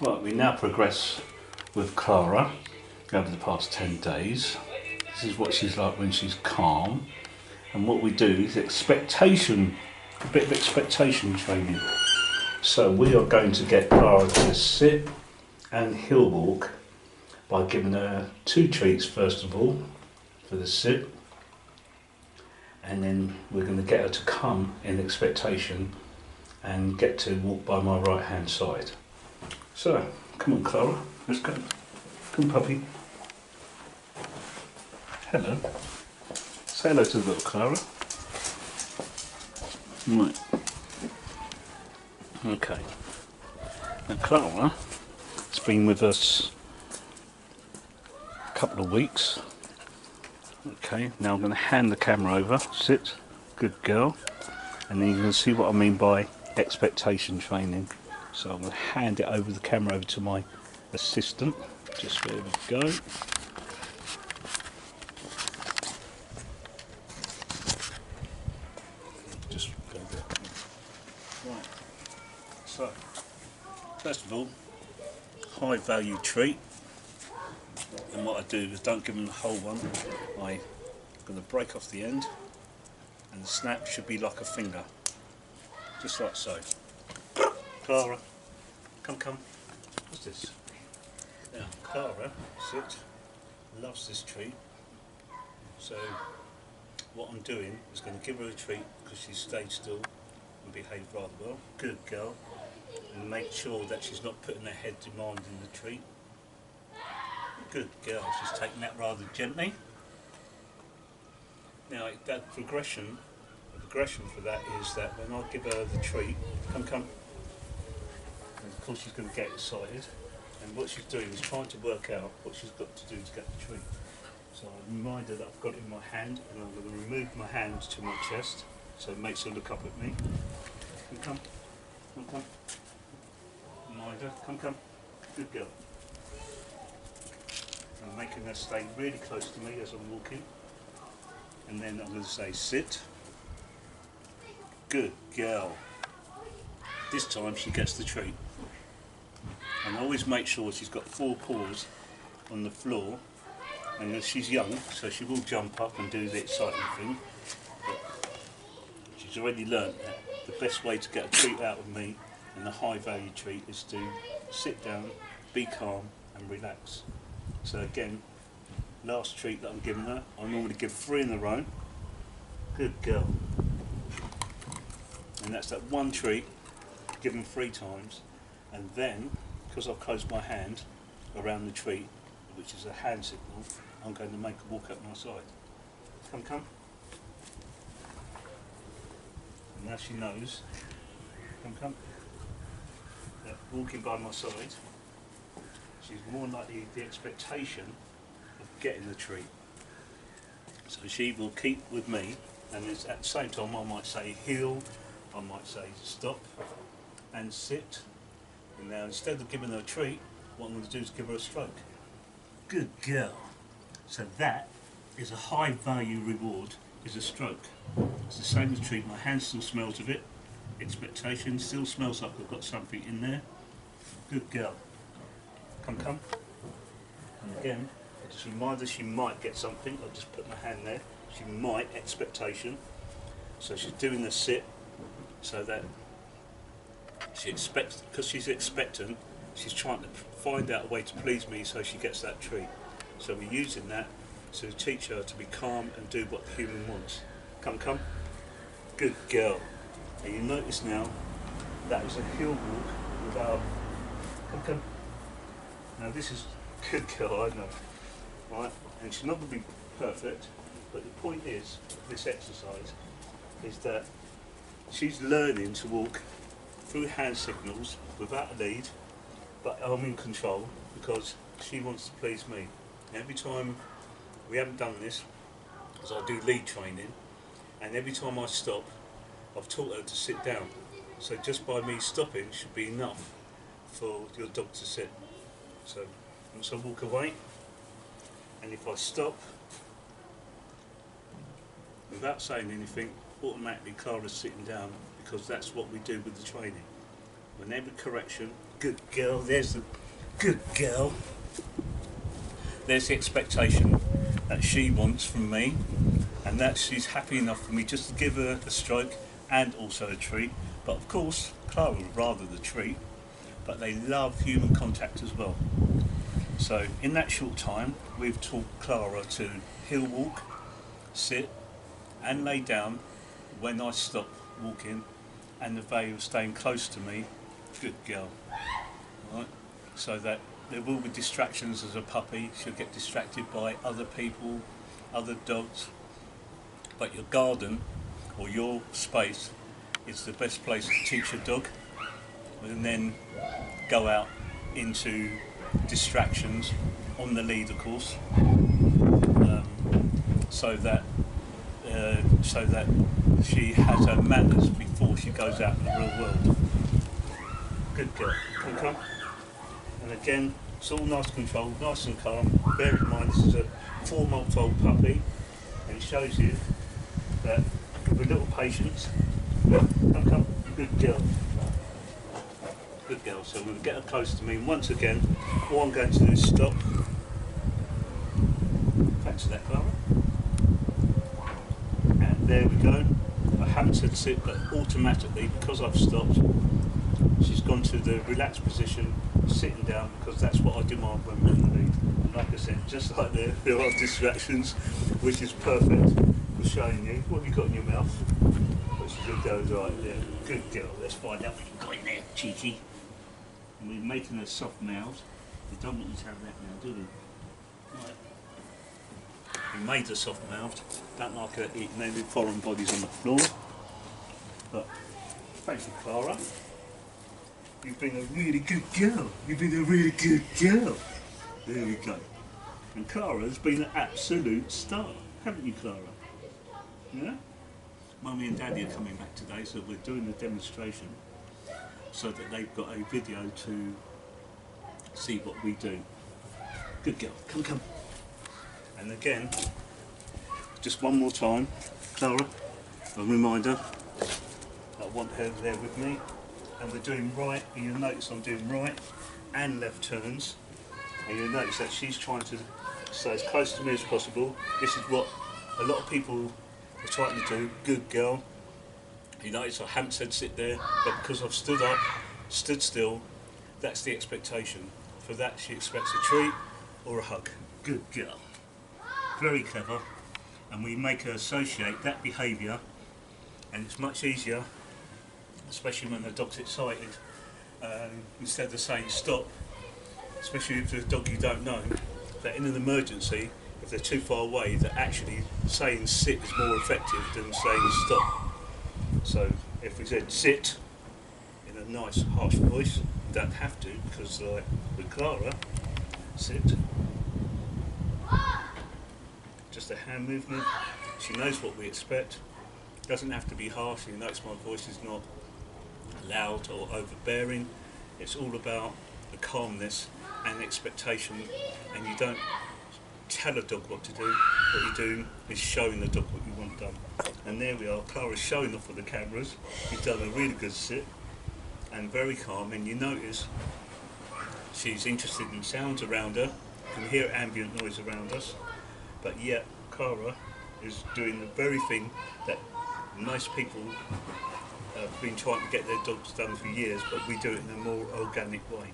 Right, we now progress with Clara over the past 10 days. This is what she's like when she's calm. And what we do is expectation, a bit of expectation training. So we are going to get Clara to sit and hill walk by giving her 2 treats first of all for the sit. And then we're going to get her to come in expectation and get to walk by my right hand side. So, come on Clara, let's go. Come puppy. Hello. Say hello to the little Clara. Right. Okay. Now Clara has been with us a couple of weeks. Okay, now I'm going to hand the camera over. Sit. Good girl. And then you can see what I mean by expectation training. So I'm going to hand it over the camera over to my assistant. Just there we go. Just go there. Right. So, first of all, high value treat. And what I do is don't give them the whole one. I'm going to break off the end, and the snap should be like a finger, just like so. Clara, come. What's this? Now, Clara, sit, loves this treat. So, what I'm doing is going to give her a treat because she stayed still and behaved rather well. Good girl. And make sure that she's not putting her head demanding the treat. Good girl. She's taking that rather gently. Now, that progression, the progression for that is that when I give her the treat, come. And of course she's going to get excited, and what she's doing is trying to work out what she's got to do to get the treat. So I remind her that I've got it in my hand, and I'm going to remove my hand to my chest, so it makes her look up at me. Come. Remind her, come. Good girl. I'm making her stay really close to me as I'm walking, and then I'm going to say sit. Good girl. This time she gets the treat. And always make sure she's got 4 paws on the floor, and she's young, so she will jump up and do the exciting thing. But she's already learnt that the best way to get a treat out of me, and a high value treat, is to sit down, be calm and relax. So again, last treat that I'm giving her, I normally give 3 in a row. Good girl. And that's that one treat given 3 times, and then because I've closed my hand around the treat, which is a hand signal, I'm going to make her walk up my side. Come. And now she knows. Come. That walking by my side, she's more likely the expectation of getting the treat. So she will keep with me, and at the same time I might say heel, I might say stop and sit. And now instead of giving her a treat, what I'm going to do is give her a stroke. Good girl. So that is a high value reward, is a stroke. It's the same as treat. My hand still smells of it. Expectation still smells like I've got something in there. Good girl. Come. And again, I just remind her she might get something. I'll just put my hand there. She might, expectation. So she's doing the sit, so that she expects, because she's expectant, she's trying to find out a way to please me so she gets that treat. So we're using that to teach her to be calm and do what the human wants. Come. Good girl. And you notice now that is a hill walk without come. Now this is good girl, I know. Right? And she's not going to be perfect, but the point is, this exercise is that she's learning to walk through hand signals without a lead, but I'm in control because she wants to please me. And every time, we haven't done this, because I do lead training, and every time I stop, I've taught her to sit down. So just by me stopping should be enough for your dog to sit. So once I walk away, and if I stop, without saying anything, automatically Clara's sitting down, because that's what we do with the training. Whenever correction, good girl. There's the good girl. There's the expectation that she wants from me, and that she's happy enough for me just to give her a stroke and also a treat. But of course, Clara would rather the treat, but they love human contact as well. So in that short time, we've taught Clara to heel walk, sit and lay down when I stop walking, and the value of staying close to me. Good girl. Right? So that there will be distractions as a puppy. She'll get distracted by other people, other dogs, but your garden or your space is the best place to teach a dog, and then go out into distractions on the lead, of course, so that she has her manners before she goes out in the real world. Good girl. Come. And again, it's all nice controlled, nice and calm. Bear in mind this is a 4-month-old puppy, and it shows you that with a little patience. Come. Good girl. Good girl. So we'll get her close to me, and once again, all I'm going to do is stop. Thanks for that, Clara. And there we go. I haven't said sit, but automatically, because I've stopped, she's gone to the relaxed position, sitting down, because that's what I demand when we're on the lead. And like I said, just like there are distractions, which is perfect for showing you. What have you got in your mouth? Which goes right there. Good girl. Let's find out what you've got in there, cheeky. And we're making a soft mouth. We don't want you to have that now, do we? Right. We made a soft mouth. Don't like her eating any foreign bodies on the floor. But thank you, Clara. You've been a really good girl. You've been a really good girl. There we go. And Clara's been an absolute star, haven't you, Clara? Yeah? Mummy and Daddy are coming back today, so we're doing a demonstration so that they've got a video to see what we do. Good girl. Come. And again, just one more time, Clara, a reminder, I want her there with me. And we're doing right, and you'll notice I'm doing right and left turns, and you'll notice that she's trying to stay as close to me as possible. This is what a lot of people are trying to do. Good girl. You notice I haven't said sit there, but because I've stood up, stood still, that's the expectation. For that she expects a treat or a hug. Good girl. Very clever, and we make her associate that behaviour, and it's much easier, especially when the dog's excited, instead of saying stop, especially if it's a dog you don't know, that in an emergency, if they're too far away, that actually saying sit is more effective than saying stop. So if we said sit in a nice harsh voice, you don't have to, because like with Clara, sit, just a hand movement, she knows what we expect, doesn't have to be harsh. You notice my voice is not loud or overbearing. It's all about the calmness and expectation, and you don't tell a dog what to do. What you do is showing the dog what you want done. And there we are, Clara's showing off for the cameras. She's done a really good sit and very calm, and you notice she's interested in sounds around her. You can hear ambient noise around us, but yet Clara is doing the very thing that most people have been trying to get their dogs done for years, but we do it in a more organic way.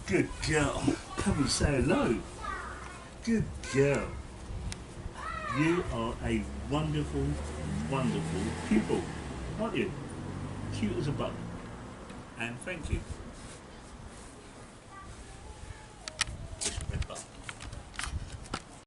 Good girl. Come and say hello. Good girl. You are a wonderful, wonderful pupil, aren't you? Cute as a button. And thank you.